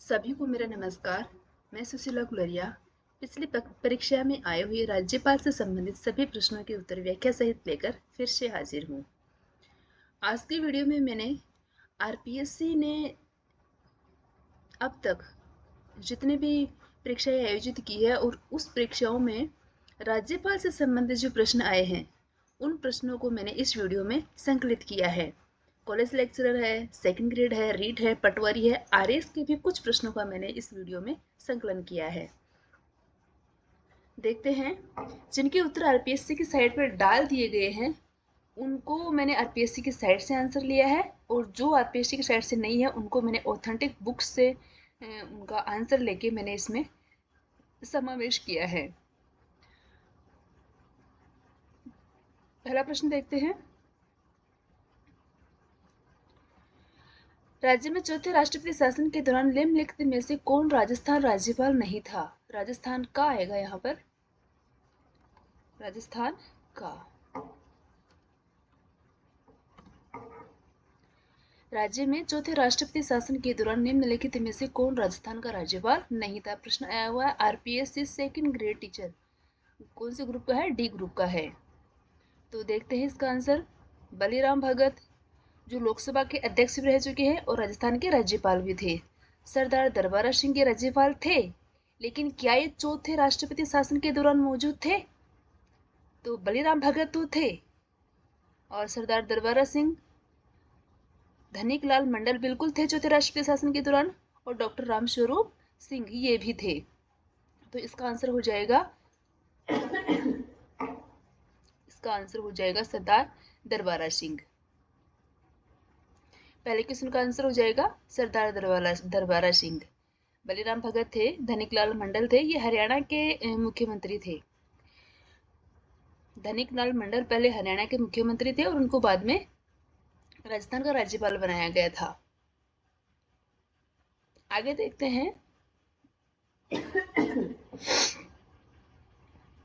सभी को मेरा नमस्कार। मैं सुशीला गुलरिया पिछली परीक्षा में आए हुए राज्यपाल से संबंधित सभी प्रश्नों की उत्तर व्याख्या सहित लेकर फिर से हाजिर हूँ। आज की वीडियो में मैंने आरपीएससी ने अब तक जितने भी परीक्षाएं आयोजित की है और उस परीक्षाओं में राज्यपाल से संबंधित जो प्रश्न आए हैं उन प्रश्नों को मैंने इस वीडियो में संकलित किया है। कॉलेज लेक्चरर है, सेकंड ग्रेड है, रीट है, पटवारी है, आरएस के भी कुछ प्रश्नों का मैंने इस वीडियो में संकलन किया है। देखते हैं जिनके उत्तर आरपीएससी की साइट पर डाल दिए गए हैं उनको मैंने आरपीएससी की साइट से आंसर लिया है, और जो आरपीएससी की साइट से नहीं है उनको मैंने ऑथेंटिक बुक्स से उनका आंसर लेके मैंने इसमें समावेश किया है। पहला प्रश्न देखते हैं। राज्य में चौथे राष्ट्रपति शासन के दौरान निम्नलिखित में से कौन राजस्थान राज्यपाल नहीं था? राजस्थान का आएगा यहाँ पर, राजस्थान का। राज्य में चौथे राष्ट्रपति शासन के दौरान निम्नलिखित में से कौन राजस्थान का राज्यपाल नहीं था? प्रश्न आया हुआ है आरपीएससी सेकंड ग्रेड टीचर, कौन से ग्रुप का है? डी ग्रुप का है। तो देखते हैं इसका आंसर। बलीराम भगत जो लोकसभा के अध्यक्ष भी रह चुके हैं और राजस्थान के राज्यपाल भी थे। सरदार दरबारा सिंह के राज्यपाल थे, लेकिन क्या ये चौथे राष्ट्रपति शासन के दौरान मौजूद थे? तो बलीराम भगत तो थे, और सरदार दरबारा सिंह, धनिक लाल मंडल बिल्कुल थे चौथे राष्ट्रपति शासन के दौरान, और डॉक्टर रामस्वरूप सिंह ये भी थे। तो इसका आंसर हो जाएगा सरदार दरबारा सिंह। पहले क्वेश्चन का आंसर हो जाएगा सरदार दरबारा सिंह। बलीराम भगत थे, धनिक लाल मंडल थे, ये हरियाणा के मुख्यमंत्री थे। धनिक लाल मंडल पहले हरियाणा के मुख्यमंत्री थे और उनको बाद में राजस्थान का राज्यपाल बनाया गया था। आगे देखते हैं।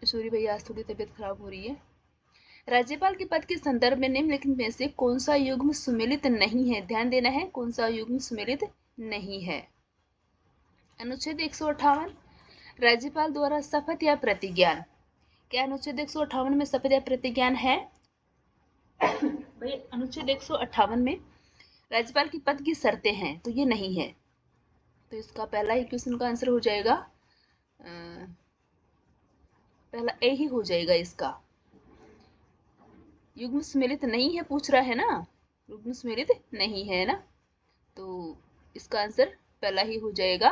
सॉरी भैया, आज थोड़ी तबीयत खराब हो रही है। राज्यपाल के पद के संदर्भ में निम्नलिखित में से कौन सा युग्म सुमेलित नहीं है? ध्यान देना है, कौन सा युग्म सुमेलित नहीं है। अनुच्छेद 158 राज्यपाल द्वारा शपथ या प्रतिज्ञान। क्या अनुच्छेद 158 में शपथ या प्रतिज्ञान है? भाई अनुच्छेद 158 में राज्यपाल की पद की शर्तें हैं, तो ये नहीं है। तो इसका पहला ही क्वेश्चन का आंसर हो जाएगा, पहला ए ही हो जाएगा इसका। युग्म सुमेलित नहीं है पूछ रहा है ना, युग्म सुमेलित नहीं है ना, तो इसका आंसर पहला ही हो जाएगा।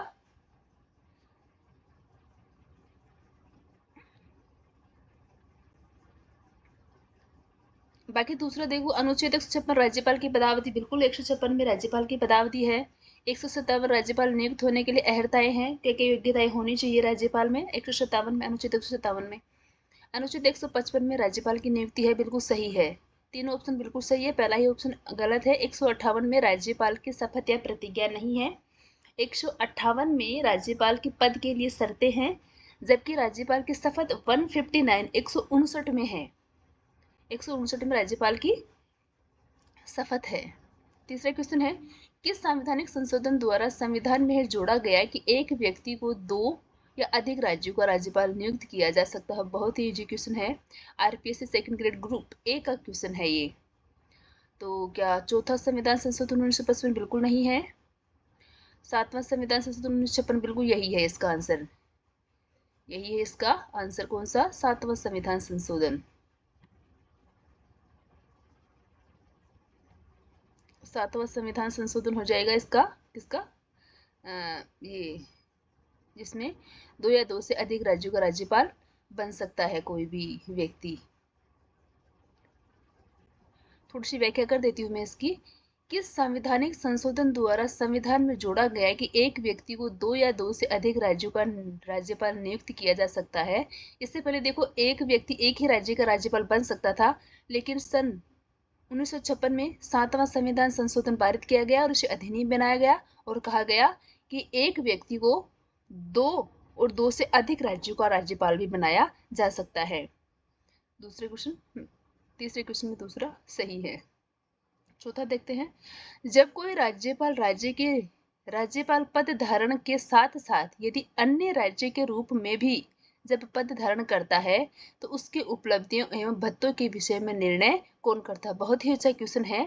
बाकी दूसरा देखो, अनुच्छेद 156 राज्यपाल की पदावधि, बिल्कुल 156 में राज्यपाल की पदावधि है। 157 राज्यपाल नियुक्त होने के लिए अहर्ताएं हैं, क्या क्या योग्यताएं होनी चाहिए राज्यपाल में? 157 में, अनुच्छेद 157 में। अनुच्छेद 155 में राज्यपाल की नियुक्ति है, बिल्कुल सही है। तीनों ऑप्शन बिल्कुल सही है, पहला ही ऑप्शन गलत है। 158 में राज्यपाल की शपथ या प्रतिज्ञा नहीं है। 158 में राज्यपाल के पद के लिए शर्तें हैं, जबकि राज्यपाल की शपथ 159 में है। 159 में राज्यपाल की शपथ है। तीसरा क्वेश्चन है, किस संवैधानिक संशोधन द्वारा संविधान में जोड़ा गया कि एक व्यक्ति को 2 या अधिक राज्यों का राज्यपाल नियुक्त किया जा सकता है? बहुत ही इजी क्वेश्चन है, RPSC second grade group A का क्वेश्चन है ये। तो क्या चौथा संविधान संशोधन 1955 बिल्कुल नहीं है। सातवां संविधान संशोधन 1956 बिल्कुल यही है इसका आंसर, यही है इसका आंसर। कौन सा? सातवां संविधान संशोधन। सातवां संविधान संशोधन हो जाएगा इसका, किसका? ये जिसमें 2 या 2 से अधिक राज्यों का राज्यपाल बन सकता है कोई भी व्यक्ति। थोड़ी सी व्याख्या कर देती हूँ मैं इसकी। किस संवैधानिक संशोधन द्वारा संविधान में जोड़ा गया कि एक व्यक्ति को 2 या 2 से अधिक राज्यों का राज्यपाल नियुक्त किया जा सकता है? इससे पहले देखो, एक व्यक्ति एक ही राज्य का राज्यपाल बन सकता था, लेकिन सन 1956 में 7वां संविधान संशोधन पारित किया गया और उसे अधिनियम बनाया गया और कहा गया कि एक व्यक्ति को 2 और 2 से अधिक राज्यों का राज्यपाल भी बनाया जा सकता है। दूसरे क्वेश्चन, तीसरे क्वेश्चन में दूसरा सही है। चौथा देखते हैं, जब कोई राज्यपाल राज्य के राज्यपाल पद धारण के साथ साथ यदि अन्य राज्य के रूप में भी जब पद धारण करता है तो उसके उपलब्धियों एवं भत्तों के विषय में निर्णय कौन करता है। बहुत ही अच्छा क्वेश्चन है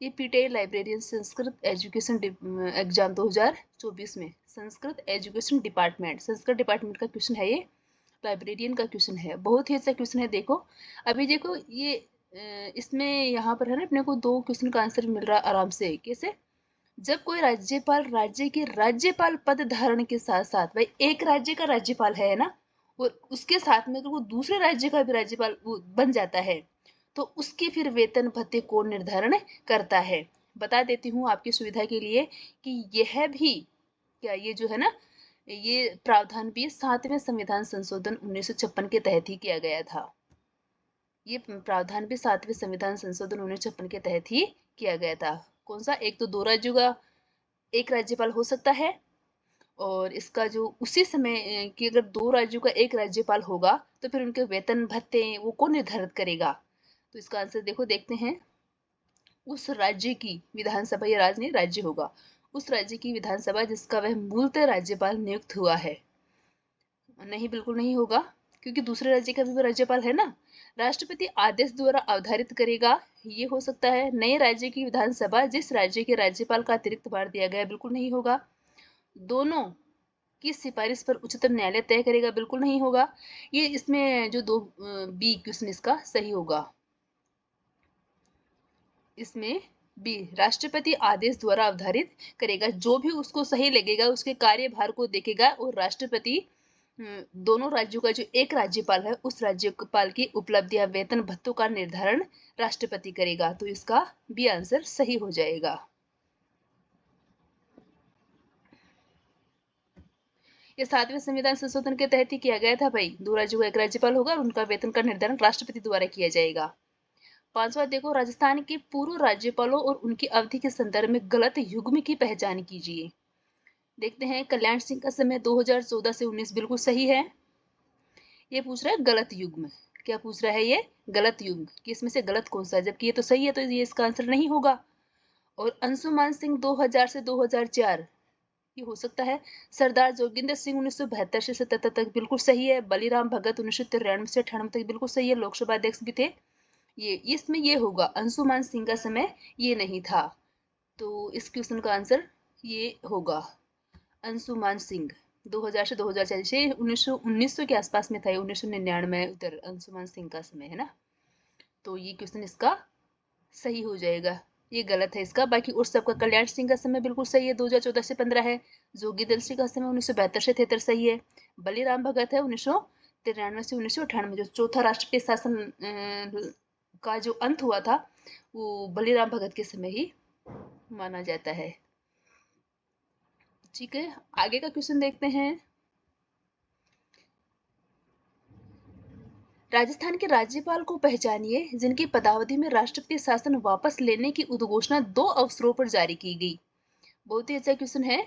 ये। PTI librarian Sanskrit education exam 2024 में Sanskrit education department, Sanskrit department का क्वेश्चन है ये, लाइब्रेरियन का क्वेश्चन है। बहुत ही अच्छा क्वेश्चन है। देखो अभी देखो ये इसमें यहाँ पर है ना अपने को 2 क्वेश्चन का आंसर मिल रहा है आराम से। कैसे? जब कोई राज्यपाल राज्य के राज्यपाल पद धारण के साथ साथ, भाई एक राज्य का राज्यपाल है ना, और उसके साथ में अगर वो दूसरे राज्य का भी राज्यपाल बन जाता है तो उसके फिर वेतन भत्ते कौन निर्धारण करता है। बता देती हूँ आपकी सुविधा के लिए कि यह भी क्या ये जो है ना ये प्रावधान भी 7वें संविधान संशोधन 1956 के तहत ही किया गया था। ये प्रावधान भी 7वें संविधान संशोधन 1956 के तहत ही किया गया था। कौन सा? एक तो 2 राज्यों का एक राज्यपाल हो सकता है, और इसका जो उसी समय कि अगर 2 राज्यों का एक राज्यपाल होगा तो फिर उनके वेतन भत्ते वो कौन निर्धारित करेगा। तो इसका आंसर देखो देखते हैं। उस राज्य की विधानसभा, ये राज्य नहीं राज्य होगा, उस राज्य की विधानसभा जिसका वह मूलतः राज्यपाल नियुक्त हुआ है। नहीं, बिल्कुल नहीं होगा, क्योंकि दूसरे राज्य का भी राज्यपाल है ना। राष्ट्रपति आदेश द्वारा अवधारित करेगा, ये हो सकता है। नए राज्य की विधानसभा जिस राज्य के राज्यपाल का अतिरिक्त भार दिया गया, बिल्कुल नहीं होगा। दोनों की सिफारिश पर उच्चतम न्यायालय तय करेगा, बिल्कुल नहीं होगा। ये इसमें जो 2 बी क्वेश्चन इसका सही होगा। इसमें बी, राष्ट्रपति आदेश द्वारा अवधारित करेगा, जो भी उसको सही लगेगा उसके कार्यभार को देखेगा, और राष्ट्रपति दोनों राज्यों का जो एक राज्यपाल है उस राज्यपाल की उपलब्धियां वेतन भत्तों का निर्धारण राष्ट्रपति करेगा। तो इसका बी आंसर सही हो जाएगा। ये 7वें संविधान संशोधन के तहत ही किया गया था भाई। 2 राज्यों का एक राज्यपाल होगा और उनका वेतन का निर्धारण राष्ट्रपति द्वारा किया जाएगा। 5वां देखो, राजस्थान के पूर्व राज्यपालों और उनकी अवधि के संदर्भ में गलत युग्म की पहचान कीजिए। देखते हैं। कल्याण सिंह का समय 2014 से 19 बिल्कुल सही है। ये पूछ रहा है गलत युग्म। क्या पूछ रहा है ये? गलत युग्म कि इसमें से गलत कौन सा है, जबकि ये तो सही है, तो ये इसका आंसर नहीं होगा। और अंशुमान सिंह 2000 से 2004 ये हो सकता है। सरदार जोगिंदर सिंह 1972 से 77 तक बिल्कुल सही है। बलीराम भगत 1993 से 98 तक बिल्कुल सही है, लोकसभा अध्यक्ष भी थे। ये इसमें ये होगा, अंशुमान सिंह का समय ये नहीं था। तो इस क्वेश्चन का आंसर ये होगा अंशुमान सिंह। 2000 से 2004 से 1900 के आसपास में था, 1999 में उधर अंशुमान सिंह का समय है ना। तो ये क्वेश्चन इसका सही हो जाएगा। ये गलत है इसका। बाकी उस सबका कल्याण सिंह का समय बिल्कुल सही है, 2014 से 15 है। जोगिंदर सिंह का समय 1972 से 73 सही है। बलीराम भगत है 1993 से 1998, जो चौथा राष्ट्रपति शासन का जो अंत हुआ था वो बलीराम भगत के समय ही माना जाता है। ठीक है, आगे का क्वेश्चन देखते हैं। राजस्थान के राज्यपाल को पहचानिए जिनकी पदावधि में राष्ट्रपति शासन वापस लेने की उद्घोषणा 2 अवसरों पर जारी की गई। बहुत ही अच्छा क्वेश्चन है।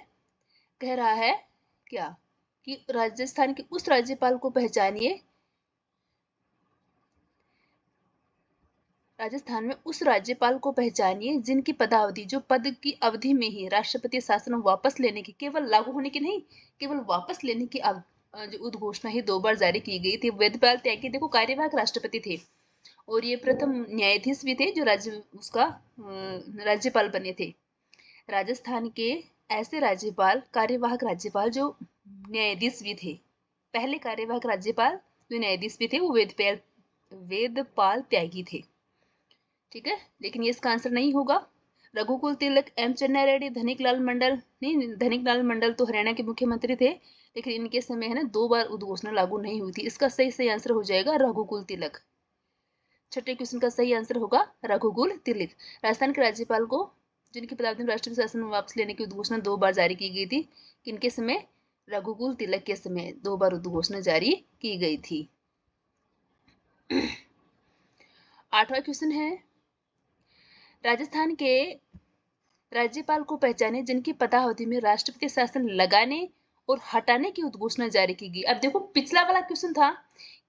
कह रहा है क्या कि राजस्थान के उस राज्यपाल को पहचानिए, राजस्थान में उस राज्यपाल को पहचानिए जिनकी पदावधि, जो पद की अवधि में ही राष्ट्रपति शासन वापस लेने की, केवल लागू होने की नहीं, केवल वापस लेने की जो उद्घोषणा ही 2 बार जारी की गई थी। वेदपाल त्यागी देखो कार्यवाहक राष्ट्रपति थे, और ये प्रथम न्यायाधीश भी थे जो राज्यपाल बने थे। राजस्थान के ऐसे राज्यपाल, कार्यवाहक राज्यपाल जो न्यायाधीश भी थे, पहले कार्यवाहक राज्यपाल जो न्यायाधीश भी थे वो वेदपाल त्यागी थे। ठीक है, लेकिन ये इसका आंसर नहीं होगा। रघुकुल तिलक, एम चन्ना रेड्डी, धनिकलाल मंडल, नहीं धनिकलाल मंडल तो हरियाणा के मुख्यमंत्री थे, लेकिन इनके समय है ना 2 बार उद्घोषणा लागू नहीं हुई थी। इसका सही आंसर हो जाएगा रघुकुल तिलक। छठे क्वेश्चन का सही आंसर होगा रघुकुल तिलक। राजस्थान के राज्यपाल को जिनकी पदावधि में राष्ट्रपति शासन वापस लेने की उद्घोषणा 2 बार जारी की गई थी, किनके समय? रघुकुल तिलक के समय 2 बार उद्घोषणा जारी की गई थी। 8वां क्वेश्चन है, राजस्थान के राज्यपाल को पहचाने जिनकी पदावधि में राष्ट्रपति शासन लगाने और हटाने की उद्घोषणा जारी की गई। अब देखो पिछला वाला क्वेश्चन था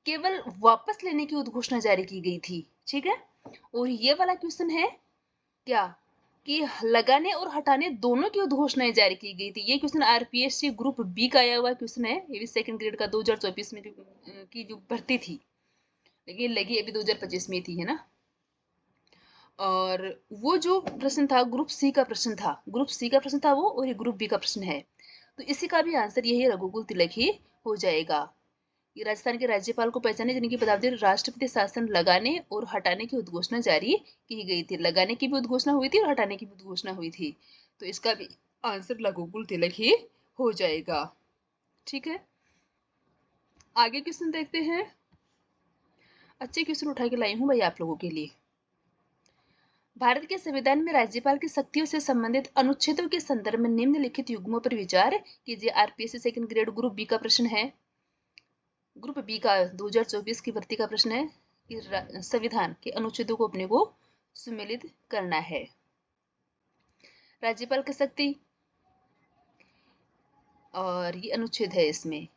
केवल वापस लेने की उद्घोषणा जारी की गई थी, ठीक है, और ये वाला क्वेश्चन है क्या कि लगाने और हटाने दोनों की उद्घोषणाएं जारी की गई थी। ये क्वेश्चन आरपीएससी ग्रुप बी का आया हुआ क्वेश्चन है। ये भी सेकंड ग्रेड का 2024 में की जो भर्ती थी, लेकिन लगी अभी 2025 में थी, है ना। और वो जो प्रश्न था ग्रुप सी का प्रश्न था, ग्रुप सी का प्रश्न था वो, और ये ग्रुप बी का प्रश्न है। तो इसी का भी आंसर यही रघुकुल तिलक ही हो जाएगा। ये राजस्थान के राज्यपाल को पहचाने जिनकी पदावधि राष्ट्रपति शासन लगाने और हटाने की उद्घोषणा जारी की गई थी। लगाने की भी उद्घोषणा हुई थी और हटाने की भी उद्घोषणा हुई थी। तो इसका भी आंसर रघुकुल तिलक ही हो जाएगा। ठीक है, आगे क्वेश्चन देखते हैं। अच्छे क्वेश्चन उठा के लाई हूं भाई आप लोगों के लिए। भारत के संविधान में राज्यपाल की शक्तियों से संबंधित अनुच्छेदों के संदर्भ में निम्नलिखित युग्मों पर विचार कीजिए। RPSC second grade group B का प्रश्न है। ग्रुप बी का 2024 की भर्ती का प्रश्न है कि संविधान के अनुच्छेदों को अपने को सुमेलित करना है। राज्यपाल की शक्ति, और ये अनुच्छेद है, इसमें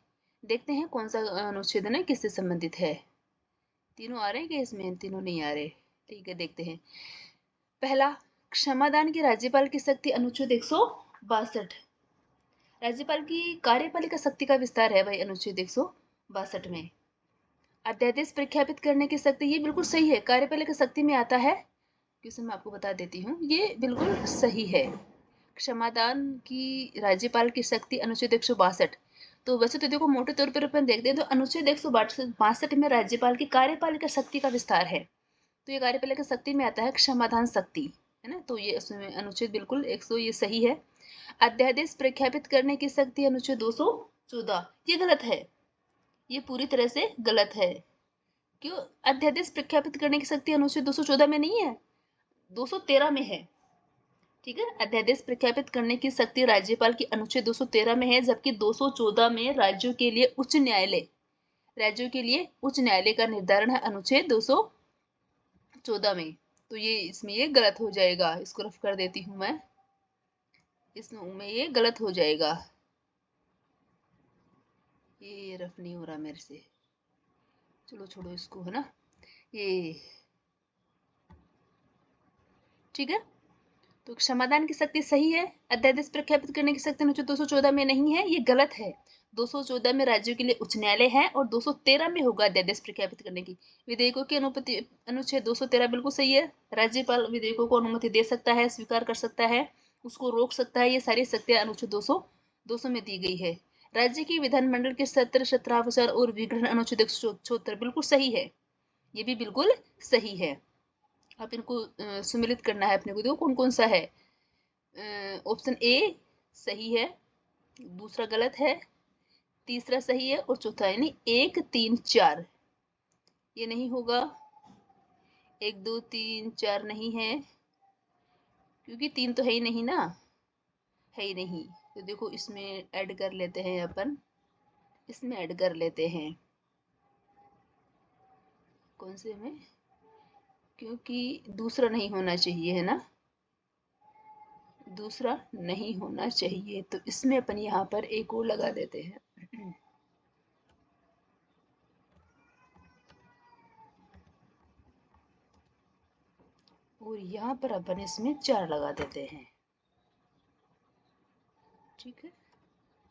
देखते हैं कौन सा अनुच्छेद है किससे संबंधित है। तीनों आ रहे हैं कि इसमें तीनों नहीं आ रहे? ठीक है, देखते हैं। पहला, क्षमादान की राज्यपाल की शक्ति, अनुच्छेद 162। राज्यपाल की कार्यपालिका शक्ति का विस्तार है भाई अनुच्छेद 162 में। अध्यादेश प्रख्यापित करने की शक्ति, ये बिल्कुल सही है, कार्यपालिका शक्ति में आता है। क्वेश्चन मैं आपको बता देती हूँ, ये बिल्कुल सही है। क्षमादान की राज्यपाल की शक्ति अनुच्छेद 162। तो वैसे तो देखो मोटे तौर पर अपन देखते हैं तो अनुच्छेद 162 में राज्यपाल की कार्यपालिका शक्ति का विस्तार है। तो ये कार्यपालिका शक्ति में आता है क्षमादान शक्ति, है ना। तो ये उसमें अनुच्छेद बिल्कुल 100 ये सही है। अध्यादेश प्रख्यापित करने की शक्ति अनुच्छेद 214, ये गलत है, ये पूरी तरह से गलत है। क्यों? अध्यादेश प्रख्यापित करने की शक्ति अनुच्छेद 214 में नहीं है, 213 में है। ठीक है, अध्यादेश प्रख्यापित करने की शक्ति राज्यपाल की अनुच्छेद 213 में है, जबकि 214 में राज्यों के लिए उच्च न्यायालय, राज्यों के लिए उच्च न्यायालय का निर्धारण है अनुच्छेद 214 में। तो ये इसमें ये गलत हो जाएगा, इसको रफ कर देती हूं मैं, इसमें ये गलत हो जाएगा, ये रफ नहीं हो रहा मेरे से, चलो छोड़ो इसको, है ना। ये ठीक है, तो क्षमादान की शक्ति सही है। अध्यादेश प्रख्यापित करने की शक्ति अनुच्छेद 214 में नहीं है, ये गलत है। 214 में राज्यों के लिए उच्च न्यायालय है और 213 में होगा अध्यादेश प्रख्यापित करने की। विधेयकों की अनुमति अनुच्छेद 213 बिल्कुल सही है। राज्यपाल विधेयकों को अनुमति दे सकता है, स्वीकार कर सकता है, उसको रोक सकता है, ये सारी शक्तियां अनुच्छेद 200 में दी गई है। राज्य की विधानमंडल के सत्र, सत्रावसर और विग्रहण अनुच्छेद 176 बिल्कुल सही है, ये भी बिल्कुल सही है। अब इनको सुमेलित करना है अपने को, देखो कौन कौन सा है। ऑप्शन ए सही है, दूसरा गलत है, तीसरा सही है और चौथा यानी 1 3 4 ये नहीं होगा। 1 2 3 4 नहीं है, क्योंकि 3 तो है ही नहीं ना, है ही नहीं। तो देखो इसमें ऐड कर लेते हैं अपन, इसमें ऐड कर लेते हैं, कौन से में, क्योंकि दूसरा नहीं होना चाहिए, है ना, दूसरा नहीं होना चाहिए। तो इसमें अपन यहाँ पर एक और लगा देते हैं, और यहाँ पर अपन इसमें 4 लगा देते हैं। ठीक है,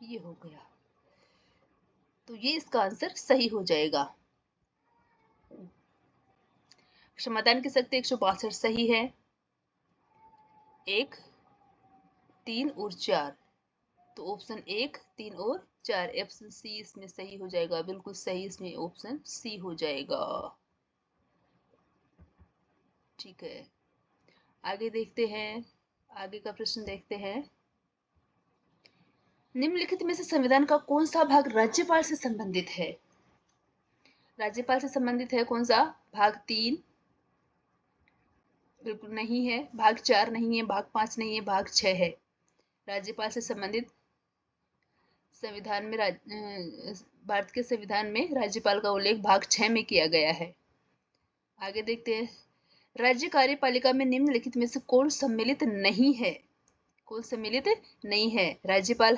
ये हो गया, तो ये इसका आंसर सही हो जाएगा। क्षमादान की शक्ति 162 सही है, 1 3 और 4, तो ऑप्शन 1 3 और 4, ऑप्शन सी इसमें सही हो जाएगा, बिल्कुल सही, इसमें ऑप्शन सी हो जाएगा। ठीक है, आगे देखते हैं, आगे का प्रश्न देखते हैं। निम्नलिखित में से संविधान का कौन सा भाग राज्यपाल से संबंधित है? राज्यपाल से संबंधित है कौन सा भाग? 3 बिल्कुल नहीं है, भाग 4 नहीं है, भाग 5 नहीं है, भाग 6 है। राज्यपाल से संबंधित संविधान में भारत के संविधान में राज्यपाल का उल्लेख भाग 6 में किया गया है। आगे देखते हैं, राज्य कार्यपालिका में निम्नलिखित में से कौन सम्मिलित नहीं है? कौन सम्मिलित नहीं है? राज्यपाल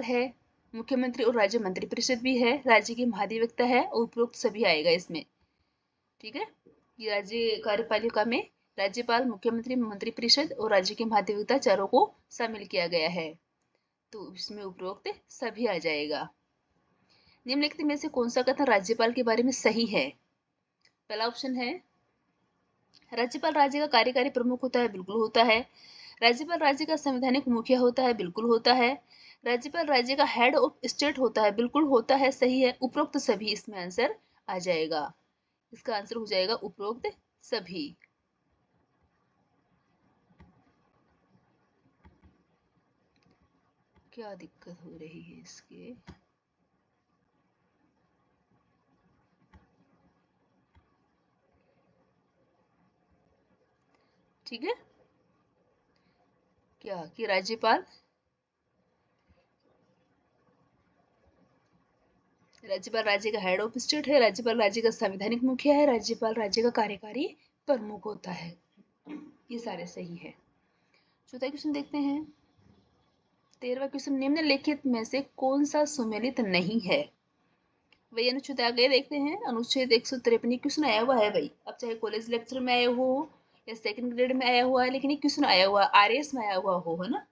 है, मुख्यमंत्री और राज्य मंत्रिपरिषद भी है, राज्य की महाधिवक्ता है और उपरोक्त सभी आएगा इसमें। ठीक है, कि राज्य कार्यपालिका में राज्यपाल, मुख्यमंत्री, मंत्रिपरिषद और राज्य के महाधिवक्ता चारों को शामिल किया गया है। तो इसमें उपरोक्त सभी आ जाएगा। निम्नलिखित में से कौन सा कथन राज्यपाल के बारे में सही है? पहला ऑप्शन है राज्यपाल राज्य का कार्यकारी प्रमुख होता है, बिल्कुल होता है। राज्यपाल राज्य का संवैधानिक मुखिया होता है, बिल्कुल होता है। राज्यपाल राज्य का हेड ऑफ स्टेट होता है, बिल्कुल होता है, सही है। उपरोक्त सभी इसमें आंसर आ जाएगा। इसका आंसर हो जाएगा उपरोक्त सभी। क्या दिक्कत हो रही है इसके? ठीक है, क्या कि राज्यपाल राज्य का हेड ऑफ स्टेट है, राज्यपाल राज्य का संवैधानिक मुखिया है, राज्यपाल राज्य का कार्यकारी प्रमुख होता है। ये सारे सही है। चौथा क्वेश्चन देखते हैं। 13वां क्वेश्चन, निम्नलिखित में से कौन सा सुमेलित नहीं है? वही अनुच्छेद आगे देखते हैं। अनुच्छेद 153 क्वेश्चन आया हुआ है भाई, अब चाहे कॉलेज लेक्चर में आया हो या सेकंड ग्रेड में आया हुआ है, लेकिन ये क्वेश्चन आया हुआ है, आरएस में आया हुआ हो, है ना।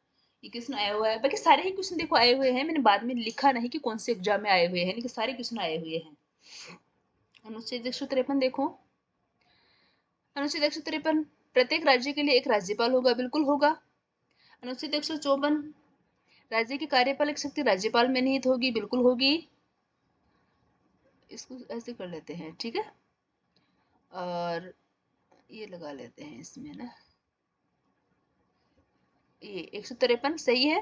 ये क्वेश्चन आया हुआ है, बाकी सारे ही क्वेश्चन देखो आए हुए हैं। मैंने बाद में लिखा नहीं कि कौन से एग्जाम में आए हुए हैं, लेकिन सारे क्वेश्चन आए हुए हैं। अनुच्छेद 153 देखो। अनुच्छेद 153, प्रत्येक राज्य के लिए एक राज्यपाल होगा, बिल्कुल होगा। अनुच्छेद 154, राज्य की कार्यपालक शक्ति राज्यपाल में निहित होगी, बिल्कुल होगी। इसको ऐसे कर लेते हैं, ठीक है, और ये लगा लेते हैं इसमें ना, ये 153 सही है।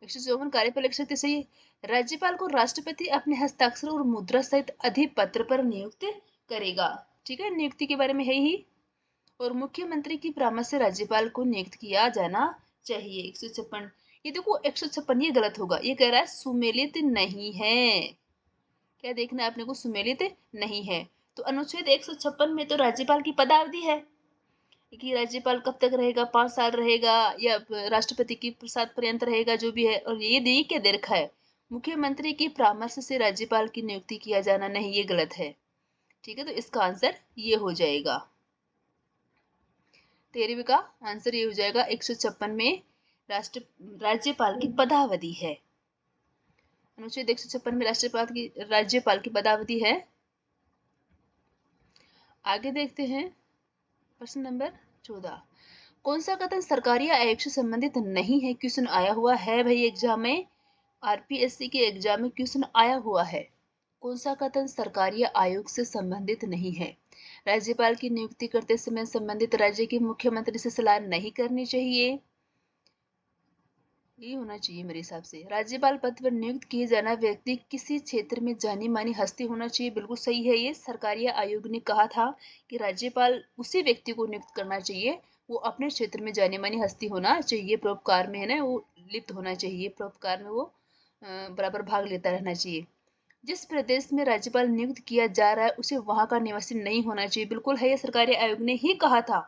154 कार्यपालक शक्ति सही है। राज्यपाल को राष्ट्रपति अपने हस्ताक्षर और मुद्रा सहित अधिपत्र पर नियुक्त करेगा, ठीक है, नियुक्ति के बारे में है ही। और मुख्यमंत्री की परामर्श से राज्यपाल को नियुक्त किया जाना चाहिए। 156, ये देखो 156 ये गलत होगा, ये कह रहा है सुमेलित नहीं है। क्या देखना है अपने को? सुमेलित नहीं है। तो अनुच्छेद 156 में तो राज्यपाल की पदावधि है कि राज्यपाल कब तक रहेगा, 5 साल रहेगा या राष्ट्रपति की प्रसाद पर्यंत रहेगा, जो भी है। और ये दी क्या दे रखा है, मुख्यमंत्री की परामर्श से राज्यपाल की नियुक्ति किया जाना, नहीं, ये गलत है, ठीक है। तो इसका आंसर ये हो जाएगा। 13वीं का आंसर ये हो जाएगा। 156 में राज्यपाल की पदावधि है। अनुच्छेद 156 में राज्यपाल की पदावधि है। आगे देखते हैं प्रश्न नंबर 14। कौन सा कथन सरकारी आयोग से संबंधित नहीं है? क्वेश्चन आया हुआ है भाई एग्जाम में, आरपीएससी के एग्जाम में क्वेश्चन आया हुआ है। कौन सा कथन सरकारी आयोग से संबंधित नहीं है? राज्यपाल की नियुक्ति करते समय संबंधित राज्य के मुख्यमंत्री से सलाह नहीं करनी चाहिए, ये होना चाहिए मेरे हिसाब से। राज्यपाल पद पर नियुक्त किए जाना व्यक्ति किसी क्षेत्र में जानी मानी हस्ती होना चाहिए, बिल्कुल सही है। ये सरकारी आयोग ने कहा था कि राज्यपाल उसी व्यक्ति को नियुक्त करना चाहिए, वो अपने क्षेत्र में जानी मानी हस्ती होना चाहिए, परोपकार में है ना वो लिप्त होना चाहिए, परोपकार में वो बराबर भाग लेता रहना चाहिए। जिस प्रदेश में राज्यपाल नियुक्त किया जा रहा है उसे वहां का निवासी नहीं होना चाहिए, बिल्कुल है, ये सरकारी आयोग ने ही कहा था।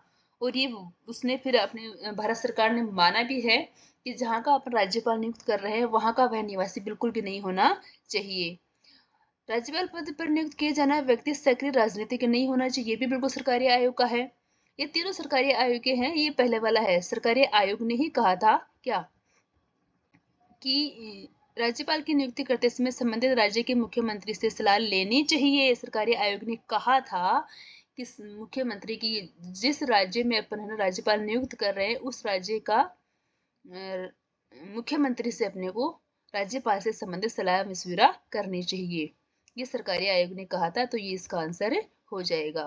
और ये उसने फिर अपने भारत सरकार ने माना भी है कि जहाँ का अपन राज्यपाल नियुक्त कर रहे हैं वहां का वह निवासी बिल्कुल भी नहीं होना चाहिए। राज्यपाल पद पर नियुक्त किए जाना व्यक्ति सक्रिय राजनीति के नहीं होना चाहिए, ये भी बिल्कुल सरकारी आयोग का है। ये तीनों सरकारी आयोग के हैं। ये पहले वाला है, सरकारी आयोग ने ही कहा था क्या कि राज्यपाल की नियुक्ति करते समय संबंधित राज्य के मुख्यमंत्री से सलाह लेनी चाहिए। सरकारी आयोग ने कहा था कि मुख्यमंत्री की, जिस राज्य में अपन राज्यपाल नियुक्त कर रहे हैं उस राज्य का मुख्यमंत्री से अपने को राज्यपाल से संबंधित सलाह मशविरा करनी चाहिए, ये सरकारी आयोग ने कहा था। तो ये इसका आंसर हो जाएगा।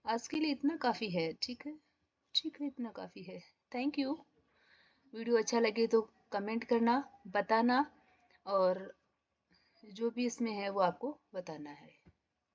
आज के लिए इतना काफी है, ठीक है, ठीक है, इतना काफी है। Thank you. वीडियो अच्छा लगे तो कमेंट करना, बताना, और जो भी इसमें है वो आपको बताना है।